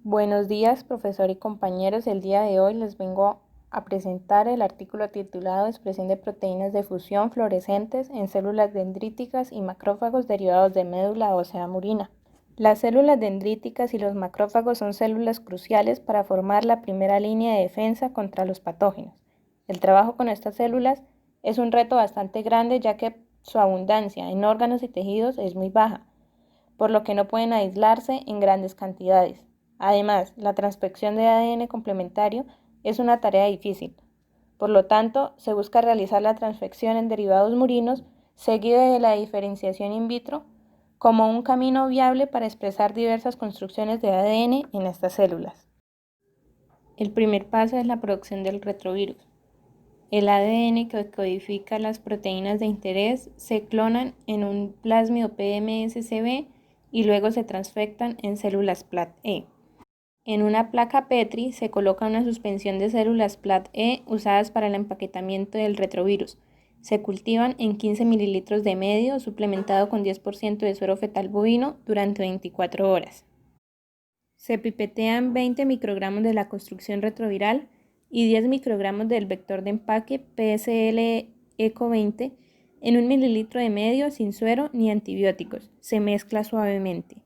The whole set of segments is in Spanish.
Buenos días, profesor y compañeros. El día de hoy les vengo a presentar el artículo titulado Expresión de proteínas de fusión fluorescentes en células dendríticas y macrófagos derivados de médula ósea murina. Las células dendríticas y los macrófagos son células cruciales para formar la primera línea de defensa contra los patógenos. El trabajo con estas células es un reto bastante grande, ya que su abundancia en órganos y tejidos es muy baja, por lo que no pueden aislarse en grandes cantidades. Además, la transfección de ADN complementario es una tarea difícil. Por lo tanto, se busca realizar la transfección en derivados murinos seguido de la diferenciación in vitro como un camino viable para expresar diversas construcciones de ADN en estas células. El primer paso es la producción del retrovirus. El ADN que codifica las proteínas de interés se clonan en un plásmido PMSCB y luego se transfectan en células PLAT-E. En una placa Petri se coloca una suspensión de células PLAT-E usadas para el empaquetamiento del retrovirus. Se cultivan en 15 mililitros de medio suplementado con 10% de suero fetal bovino durante 24 horas. Se pipetean 20 microgramos de la construcción retroviral y 10 microgramos del vector de empaque PSL ECO 20 en 1 mililitro de medio sin suero ni antibióticos. Se mezcla suavemente.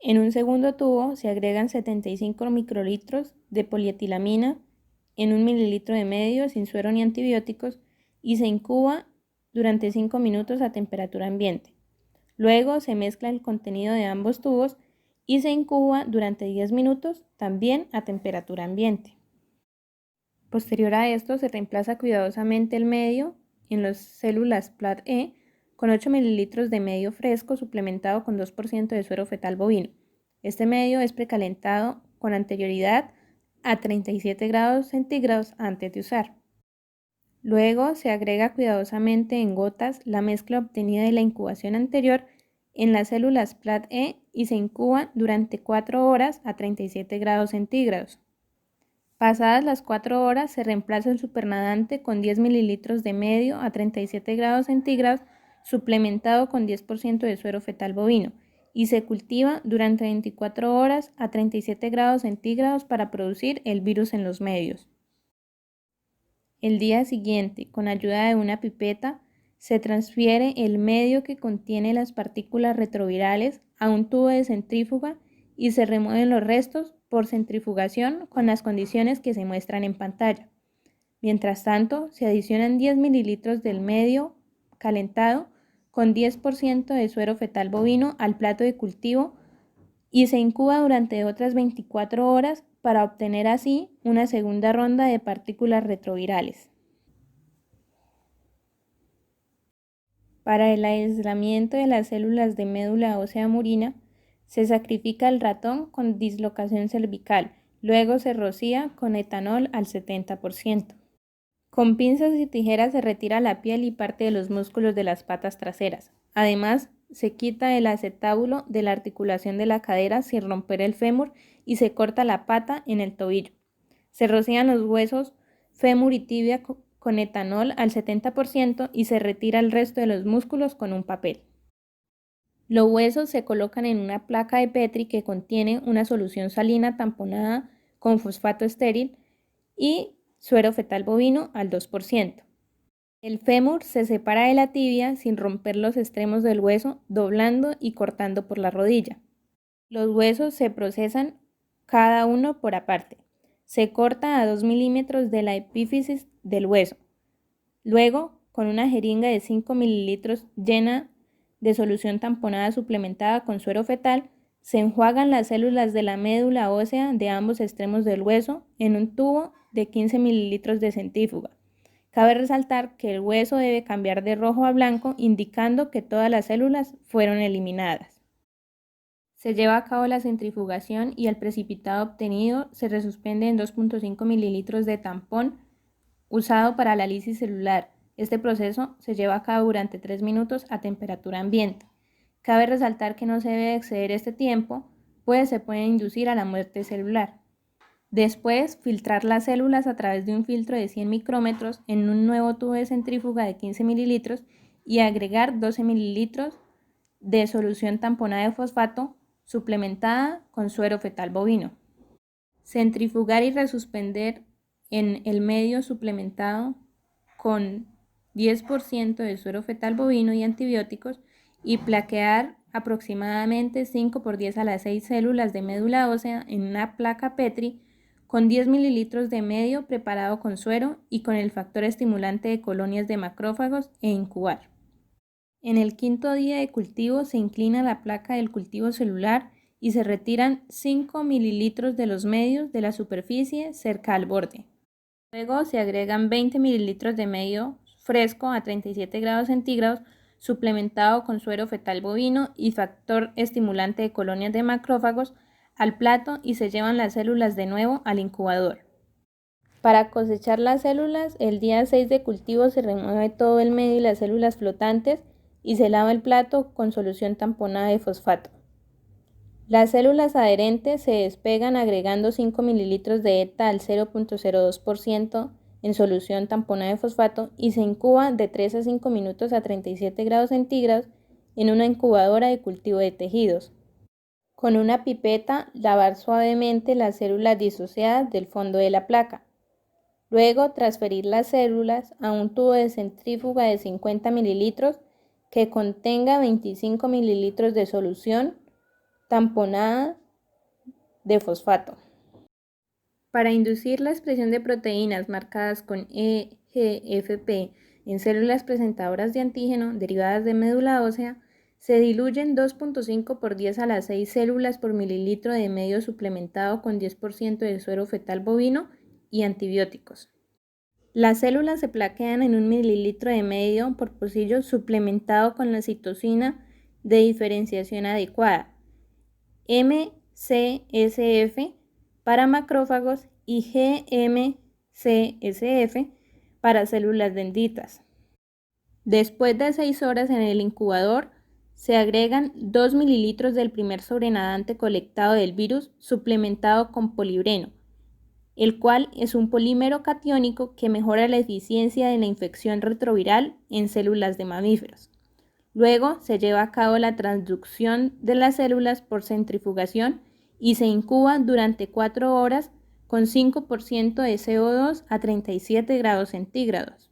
En un segundo tubo se agregan 75 microlitros de polietilamina en 1 mililitro de medio sin suero ni antibióticos y se incuba durante 5 minutos a temperatura ambiente. Luego se mezcla el contenido de ambos tubos y se incuba durante 10 minutos también a temperatura ambiente. Posterior a esto se reemplaza cuidadosamente el medio en las células PLAT-E con 8 mililitros de medio fresco suplementado con 2% de suero fetal bovino. Este medio es precalentado con anterioridad a 37 grados centígrados antes de usar. Luego se agrega cuidadosamente en gotas la mezcla obtenida de la incubación anterior en las células PLAT-E y se incuba durante 4 horas a 37 grados centígrados. Pasadas las 4 horas se reemplaza el supernadante con 10 mililitros de medio a 37 grados centígrados suplementado con 10% de suero fetal bovino y se cultiva durante 24 horas a 37 grados centígrados para producir el virus en los medios. El día siguiente, con ayuda de una pipeta, se transfiere el medio que contiene las partículas retrovirales a un tubo de centrífuga y se remueven los restos por centrifugación con las condiciones que se muestran en pantalla. Mientras tanto, se adicionan 10 mililitros del medio calentado con 10% de suero fetal bovino al plato de cultivo y se incuba durante otras 24 horas para obtener así una segunda ronda de partículas retrovirales. Para el aislamiento de las células de médula ósea murina, se sacrifica el ratón con dislocación cervical, luego se rocía con etanol al 70%. Con pinzas y tijeras se retira la piel y parte de los músculos de las patas traseras. Además, se quita el acetábulo de la articulación de la cadera sin romper el fémur y se corta la pata en el tobillo. Se rocían los huesos fémur y tibia con etanol al 70% y se retira el resto de los músculos con un papel. Los huesos se colocan en una placa de Petri que contiene una solución salina tamponada con fosfato estéril y suero fetal bovino al 2%. El fémur se separa de la tibia sin romper los extremos del hueso, doblando y cortando por la rodilla. Los huesos se procesan cada uno por aparte. Se corta a 2 milímetros de la epífisis del hueso. Luego, con una jeringa de 5 mililitros llena de solución tamponada suplementada con suero fetal, se enjuagan las células de la médula ósea de ambos extremos del hueso en un tubo de 15 mililitros de centrífuga. Cabe resaltar que el hueso debe cambiar de rojo a blanco, indicando que todas las células fueron eliminadas. Se lleva a cabo la centrifugación y el precipitado obtenido se resuspende en 2.5 mililitros de tampón usado para la lisis celular. Este proceso se lleva a cabo durante 3 minutos a temperatura ambiente. Cabe resaltar que no se debe exceder este tiempo, pues se puede inducir a la muerte celular. Después, filtrar las células a través de un filtro de 100 micrómetros en un nuevo tubo de centrífuga de 15 mililitros y agregar 12 mililitros de solución tamponada de fosfato suplementada con suero fetal bovino. Centrifugar y resuspender en el medio suplementado con 10% de suero fetal bovino y antibióticos y plaquear aproximadamente 5×10⁶ células de médula ósea en una placa Petri con 10 ml de medio preparado con suero y con el factor estimulante de colonias de macrófagos e incubar. En el quinto día de cultivo se inclina la placa del cultivo celular y se retiran 5 ml de los medios de la superficie cerca al borde. Luego se agregan 20 ml de medio fresco a 37 grados centígrados suplementado con suero fetal bovino y factor estimulante de colonias de macrófagos al plato y se llevan las células de nuevo al incubador. Para cosechar las células, el día 6 de cultivo se remueve todo el medio y las células flotantes y se lava el plato con solución tamponada de fosfato. Las células adherentes se despegan agregando 5 ml de ETA al 0.02% en solución tamponada de fosfato y se incuba de 3 a 5 minutos a 37 grados centígrados en una incubadora de cultivo de tejidos. Con una pipeta, lavar suavemente las células disociadas del fondo de la placa. Luego, transferir las células a un tubo de centrífuga de 50 ml que contenga 25 ml de solución tamponada de fosfato. Para inducir la expresión de proteínas marcadas con EGFP en células presentadoras de antígeno derivadas de médula ósea, se diluyen 2.5×10⁶ células por mililitro de medio suplementado con 10% de suero fetal bovino y antibióticos. Las células se plaquean en 1 mililitro de medio por pocillo suplementado con la citosina de diferenciación adecuada, MCSF, para macrófagos y GM-CSF para células dendritas. Después de 6 horas en el incubador, se agregan 2 ml del primer sobrenadante colectado del virus suplementado con polibreno, el cual es un polímero catiónico que mejora la eficiencia de la infección retroviral en células de mamíferos. Luego se lleva a cabo la transducción de las células por centrifugación y se incuba durante 4 horas con 5% de CO2 a 37 grados centígrados.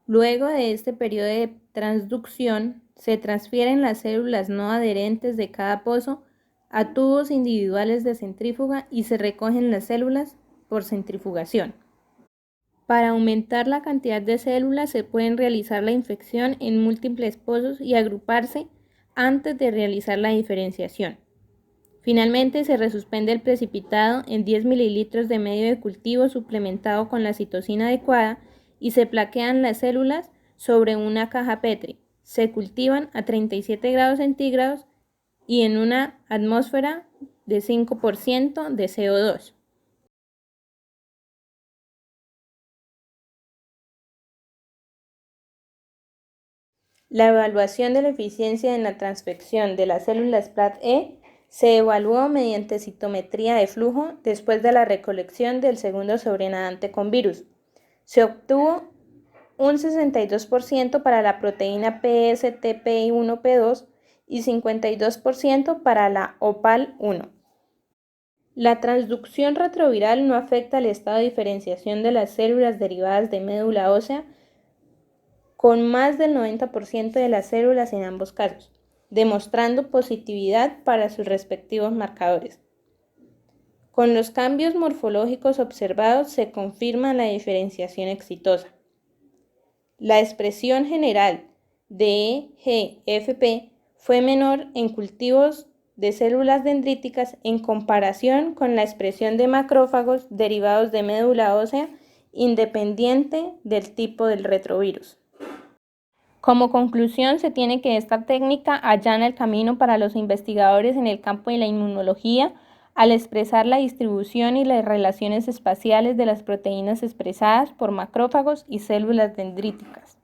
Luego de este periodo de transducción, se transfieren las células no adherentes de cada pozo a tubos individuales de centrífuga y se recogen las células por centrifugación. Para aumentar la cantidad de células se pueden realizar la infección en múltiples pozos y agruparse antes de realizar la diferenciación. Finalmente se resuspende el precipitado en 10 ml de medio de cultivo suplementado con la citosina adecuada y se plaquean las células sobre una caja Petri. Se cultivan a 37 grados centígrados y en una atmósfera de 5% de CO2. La evaluación de la eficiencia en la transfección de las células Plat-E se evaluó mediante citometría de flujo después de la recolección del segundo sobrenadante con virus. Se obtuvo un 62% para la proteína PSTPI1P2 y 52% para la OPAL1. La transducción retroviral no afecta el estado de diferenciación de las células derivadas de médula ósea con más del 90% de las células en ambos casos, demostrando positividad para sus respectivos marcadores. Con los cambios morfológicos observados se confirma la diferenciación exitosa. La expresión general de EGFP fue menor en cultivos de células dendríticas en comparación con la expresión de macrófagos derivados de médula ósea independiente del tipo del retrovirus. Como conclusión, se tiene que esta técnica allana el camino para los investigadores en el campo de la inmunología al expresar la distribución y las relaciones espaciales de las proteínas expresadas por macrófagos y células dendríticas.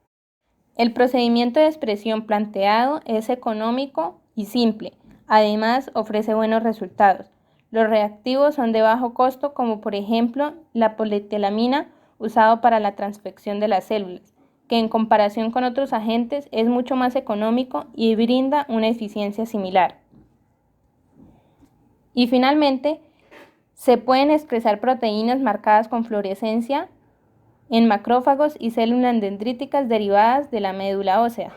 El procedimiento de expresión planteado es económico y simple, además ofrece buenos resultados. Los reactivos son de bajo costo, como por ejemplo la polietelamina usado para la transfección de las células, que en comparación con otros agentes es mucho más económico y brinda una eficiencia similar. Y finalmente, se pueden expresar proteínas marcadas con fluorescencia en macrófagos y células dendríticas derivadas de la médula ósea.